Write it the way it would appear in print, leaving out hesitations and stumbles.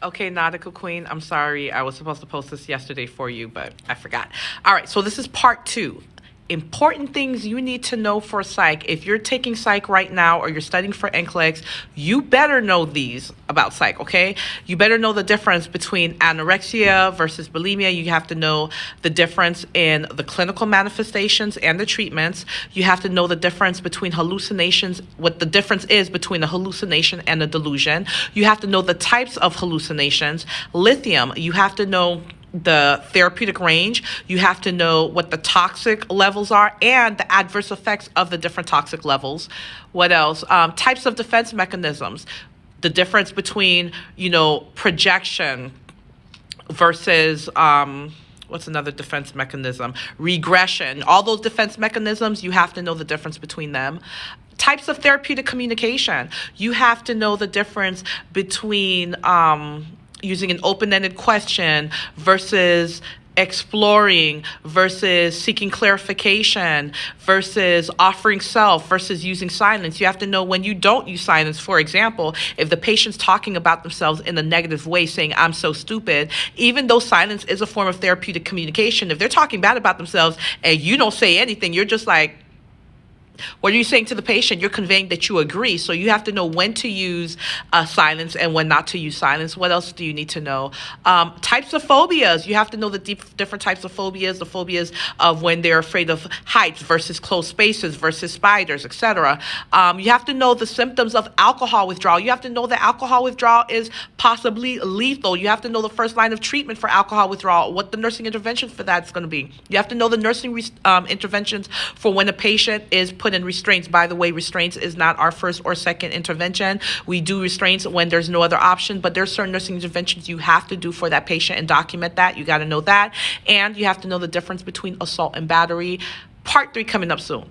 Okay, Nautical Queen, I'm sorry. I was supposed to post this yesterday for you, but I forgot. All right, so this is part 2. Important things you need to know for psych. If you're taking psych right now or you're studying for NCLEX, you better know these about psych, okay? You better know the difference between anorexia versus bulimia. You have to know the difference in the clinical manifestations and the treatments. You have to know the difference between hallucinations, what the difference is between a hallucination and a delusion. You have to know the types of hallucinations. Lithium, you have to know the therapeutic range. You have to know what the toxic levels are and the adverse effects of the different toxic levels. What else? Types of defense mechanisms. The difference between, projection versus, what's another defense mechanism? Regression. All those defense mechanisms, you have to know the difference between them. Types of therapeutic communication. You have to know the difference between using an open-ended question versus exploring versus seeking clarification versus offering self versus using silence. You have to know when you don't use silence. For example, if the patient's talking about themselves in a negative way, saying, I'm so stupid, even though silence is a form of therapeutic communication, if they're talking bad about themselves and you don't say anything, you're just like, what are you saying to the patient? You're conveying that you agree. So you have to know when to use silence and when not to use silence. What else do you need to know? Types of phobias. You have to know the different types of phobias. The phobias of when they're afraid of heights versus closed spaces versus spiders, etc. You have to know the symptoms of alcohol withdrawal. You have to know that alcohol withdrawal is possibly lethal. You have to know the first line of treatment for alcohol withdrawal, what the nursing intervention for that is going to be. You have to know the nursing interventions for when a patient is put in restraints. By the way, restraints is not our first or second intervention. We do restraints when there's no other option, but there's certain nursing interventions you have to do for that patient and document that. You got to know that. And you have to know the difference between assault and battery. Part 3 coming up soon.